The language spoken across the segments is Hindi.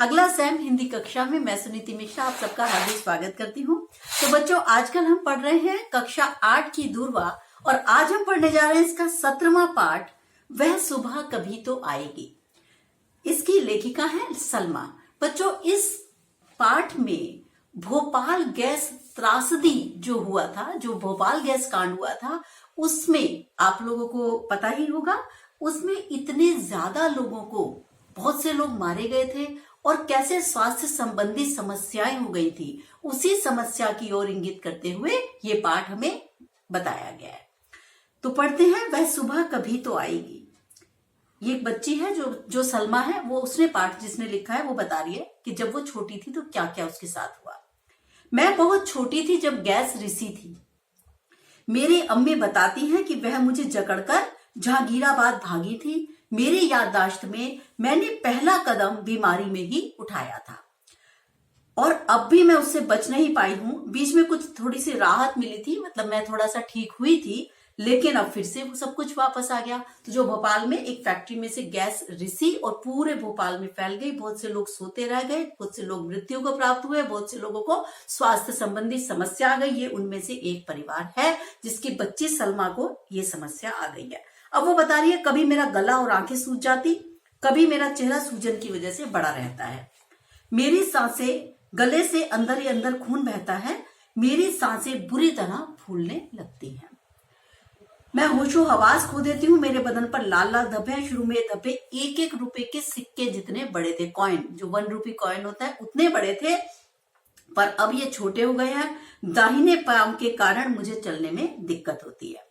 अगला सैम हिंदी कक्षा में मैं सुनीति मिश्रा आप सबका हार्दिक स्वागत करती हूँ। तो बच्चों, आजकल हम पढ़ रहे हैं कक्षा 8 की दूरवा और आज हम पढ़ने जा रहे हैं इसका 17वां पाठ, वह सुबह कभी तो आएगी। इसकी लेखिका है सलमा। बच्चों, इस पाठ में भोपाल गैस त्रासदी जो हुआ था, जो भोपाल गैस कांड हुआ था, उसमें आप लोगों को पता ही होगा, उसमें इतने ज्यादा लोगों को, बहुत से लोग मारे गए थे और कैसे स्वास्थ्य संबंधी समस्याएं हो गई थी, उसी समस्या की ओर इंगित करते हुए ये पाठ हमें बताया गया है। तो पढ़ते हैं, वह सुबह कभी तो आएगी। ये एक बच्ची है जो सलमा है, वो उसने पाठ जिसने लिखा है वो बता रही है कि जब वो छोटी थी तो क्या क्या उसके साथ हुआ। मैं बहुत छोटी थी जब गैस रिसी थी। मेरी अम्मी बताती हैं कि वह मुझे जकड़कर जहांगीराबाद भागी थी। मेरी याददाश्त में मैंने पहला कदम बीमारी में ही उठाया था और अब भी मैं उससे बच नहीं पाई हूं। बीच में कुछ थोड़ी सी राहत मिली थी, मतलब मैं थोड़ा सा ठीक हुई थी, लेकिन अब फिर से वो सब कुछ वापस आ गया। तो जो भोपाल में एक फैक्ट्री में से गैस रिसी और पूरे भोपाल में फैल गई, बहुत से लोग सोते रह गए, बहुत से लोग मृत्यु को प्राप्त हुए, बहुत से लोगों को स्वास्थ्य संबंधी समस्या आ गई। ये उनमें से एक परिवार है जिसकी बच्ची सलमा को ये समस्या आ गई है। अब वो बता रही है, कभी मेरा गला और आंखें सूज जाती, कभी मेरा चेहरा सूजन की वजह से बड़ा रहता है। मेरी सांसें, गले से अंदर ही अंदर खून बहता है। मेरी सांसें बुरी तरह फूलने लगती हैं। मैं होशो हवास खो देती हूँ। मेरे बदन पर लाल लाल धब्बे हैं। शुरू में धब्बे 1-1 रुपए के सिक्के जितने बड़े थे, कॉइन जो 1 रुपी कॉइन होता है उतने बड़े थे, पर अब ये छोटे हो गए हैं। दाहिने पांव के कारण मुझे चलने में दिक्कत होती है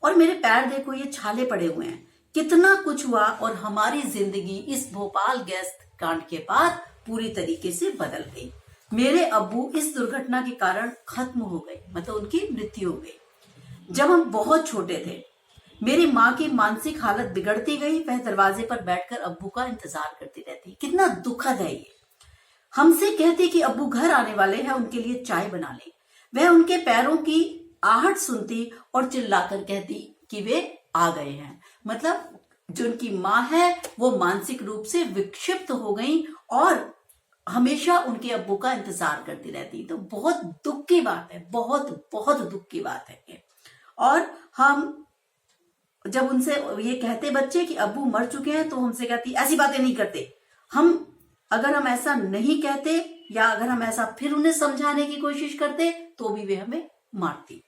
और मेरे पैर देखो, ये छाले पड़े हुए हैं। कितना कुछ हुआ और हमारी जिंदगी इस भोपाल गैस कांड के बाद पूरी तरीके से बदल गई। मेरे अब्बू इस दुर्घटना के कारण खत्म हो गए, मतलब उनकी मृत्यु हो गई जब हम बहुत छोटे थे। मेरी माँ की मानसिक हालत बिगड़ती गई। वह दरवाजे पर बैठकर अब्बू का इंतजार करती रहती। कितना दुखद है ये। हमसे कहती कि अब्बू घर आने वाले हैं, उनके लिए चाय बना ले। वह उनके पैरों की आहट सुनती और चिल्लाकर कहती कि वे आ गए हैं। मतलब जो उनकी माँ है वो मानसिक रूप से विक्षिप्त हो गई और हमेशा उनके अब्बू का इंतजार करती रहती। तो बहुत दुख की बात है, बहुत बहुत दुख की बात है ये। और हम जब उनसे ये कहते बच्चे कि अब्बू मर चुके हैं, तो हमसे कहती ऐसी बातें नहीं करते। अगर हम ऐसा नहीं कहते या अगर हम ऐसा फिर उन्हें समझाने की कोशिश करते तो भी वे हमें मारती।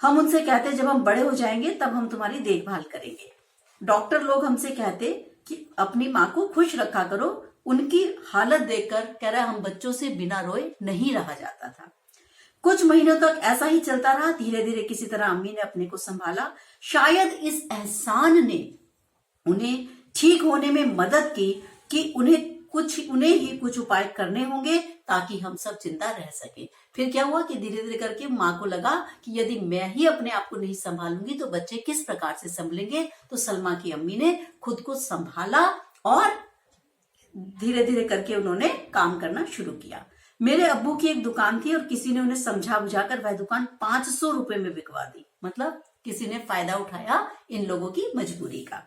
हम उनसे कहते जब हम बड़े हो जाएंगे तब हम तुम्हारी देखभाल करेंगे। डॉक्टर लोग हमसे कहते कि अपनी माँ को खुश रखा करो। उनकी हालत देखकर कह रहा है, हम बच्चों से बिना रोए नहीं रहा जाता था। कुछ महीनों तक ऐसा ही चलता रहा। धीरे धीरे किसी तरह अम्मी ने अपने को संभाला। शायद इस एहसान ने उन्हें ठीक होने में मदद की कि उन्हें ही कुछ उपाय करने होंगे ताकि हम सब जिंदा रह सके। फिर क्या हुआ कि धीरे धीरे करके माँ को लगा कि यदि मैं ही अपने आप को नहीं संभालूंगी तो बच्चे किस प्रकार से संभलेंगे। तो सलमा की अम्मी ने खुद को संभाला और धीरे धीरे करके उन्होंने काम करना शुरू किया। मेरे अब्बू की एक दुकान थी और किसी ने उन्हें समझा बुझाकर वह दुकान 500 रुपए में बिकवा दी। मतलब किसी ने फायदा उठाया इन लोगों की मजबूरी का।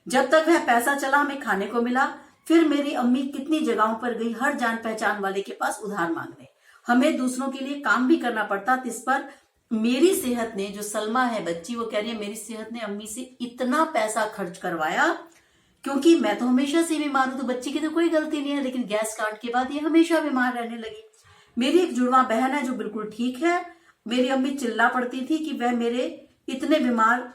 जब तक वह पैसा चला हमें खाने को मिला। फिर मेरी अम्मी कितनी जगहों पर गई, हर जान पहचान वाले के पास उधार मांगने। हमें दूसरों के लिए काम भी करना पड़ता। इस पर मेरी सेहत ने, जो सलमा है बच्ची, वो कह रही है मेरी सेहत ने अम्मी से इतना पैसा खर्च करवाया, क्योंकि मैं तो हमेशा से बीमार हूं। तो बच्ची की तो कोई गलती नहीं है, लेकिन गैस कांड के बाद ये हमेशा बीमार रहने लगी। मेरी एक जुड़वा बहन है जो बिल्कुल ठीक है। मेरी अम्मी चिल्ला पड़ती थी कि वह मेरे इतने बीमार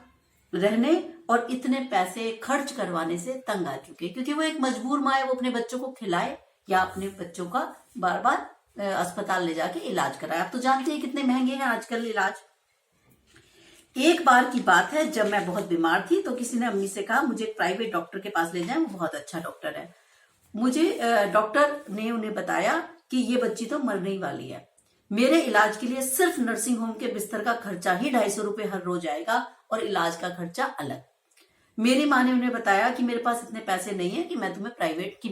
रहने और इतने पैसे खर्च करवाने से तंग आ चुके, क्योंकि वो एक मजबूर माँ है। वो अपने बच्चों को खिलाए या अपने बच्चों का बार बार अस्पताल ले जाके इलाज कराए। आप तो जानते हैं कितने महंगे हैं आजकल इलाज। एक बार की बात है, जब मैं बहुत बीमार थी तो किसी ने अम्मी से कहा मुझे एक प्राइवेट डॉक्टर के पास ले जाएं, वो बहुत अच्छा डॉक्टर है। मुझे डॉक्टर ने उन्हें बताया कि ये बच्ची तो मरने ही वाली है। मेरे इलाज के लिए सिर्फ नर्सिंग होम के बिस्तर का खर्चा ही 250 रुपए हर रोज आएगा और इलाज का खर्चा अलग। मेरी माँ ने उन्हें बताया कि मेरे पास इतने पैसे नहीं है कि मैं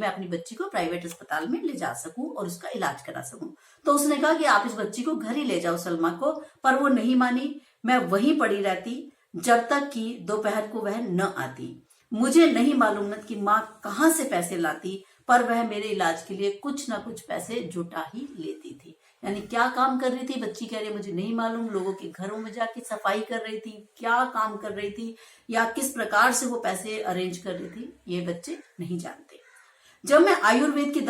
अपनी बच्ची को प्राइवेट अस्पताल में ले जा सकूं और उसका इलाज करा सकूं। तो उसने कहा कि आप इस बच्ची को घर ही ले जाओ सलमा को, पर वो नहीं मानी। मैं वहीं पड़ी रहती जब तक कि दोपहर को वह न आती। मुझे नहीं मालूम कि माँ कहाँ से पैसे लाती, पर वह मेरे इलाज के लिए कुछ ना कुछ पैसे जुटा ही लेती थी। यानी क्या काम कर रही थी बच्ची कह रही है मुझे नहीं मालूम, लोगों के घरों में जाके सफाई कर रही थी, क्या काम कर रही थी या किस प्रकार से वो पैसे अरेंज कर रही थी, ये बच्चे नहीं जानते। अब मैं आयुर्वेद की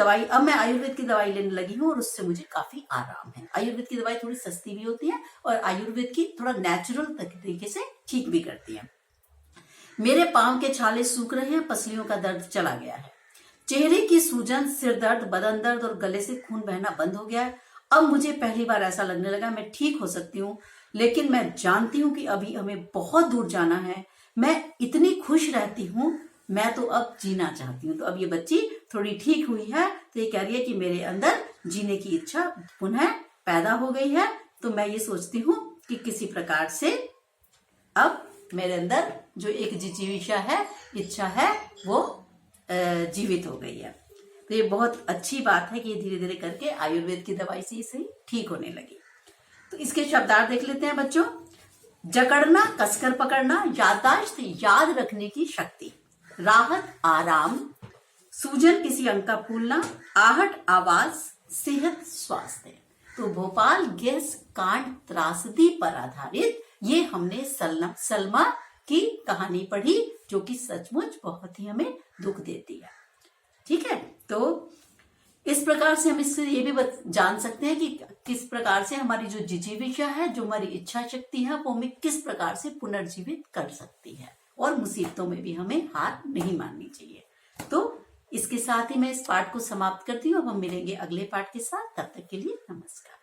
दवाई लेने लगी हूँ और उससे मुझे काफी आराम है। आयुर्वेद की दवाई थोड़ी सस्ती भी होती है और आयुर्वेद की थोड़ा नेचुरल तरीके से ठीक भी करती है। मेरे पांव के छाले सूख रहे हैं, पसलियों का दर्द चला गया है, चेहरे की सूजन, सिर दर्द, बदन दर्द और गले से खून बहना बंद हो गया है। अब मुझे पहली बार ऐसा लगने लगा मैं ठीक हो सकती हूँ, लेकिन मैं जानती हूँ कि अभी हमें बहुत दूर जाना है। मैं इतनी खुश रहती हूँ, मैं तो अब जीना चाहती हूँ। तो अब ये बच्ची थोड़ी ठीक हुई है, तो ये कह रही है कि मेरे अंदर जीने की इच्छा पुनः पैदा हो गई है। तो मैं ये सोचती हूँ कि किसी प्रकार से अब मेरे अंदर जो एक जिजीविषा है, इच्छा है, वो जीवित हो गई है। तो ये बहुत अच्छी बात है कि धीरे धीरे करके आयुर्वेद की दवाई से इसे ठीक होने लगी। तो इसके शब्दार्थ देख लेते हैं बच्चों। जकड़ना, कसकर पकड़ना, याददाश्त, याद रखने की शक्ति, राहत, आराम, सूजन, किसी अंग का फूलना, आहट, आवाज, सेहत, स्वास्थ्य। तो भोपाल गैस कांड त्रासदी पर आधारित ये हमने सलमा की कहानी पढ़ी, जो कि सचमुच बहुत ही हमें दुख देती है। ठीक है, तो इस प्रकार से हम इससे ये भी जान सकते हैं कि किस प्रकार से हमारी जो जिजीविषा है, जो हमारी इच्छा शक्ति है, वो हमें किस प्रकार से पुनर्जीवित कर सकती है और मुसीबतों में भी हमें हार नहीं माननी चाहिए। तो इसके साथ ही मैं इस पाठ को समाप्त करती हूँ। अब हम मिलेंगे अगले पाठ के साथ, तब तक के लिए नमस्कार।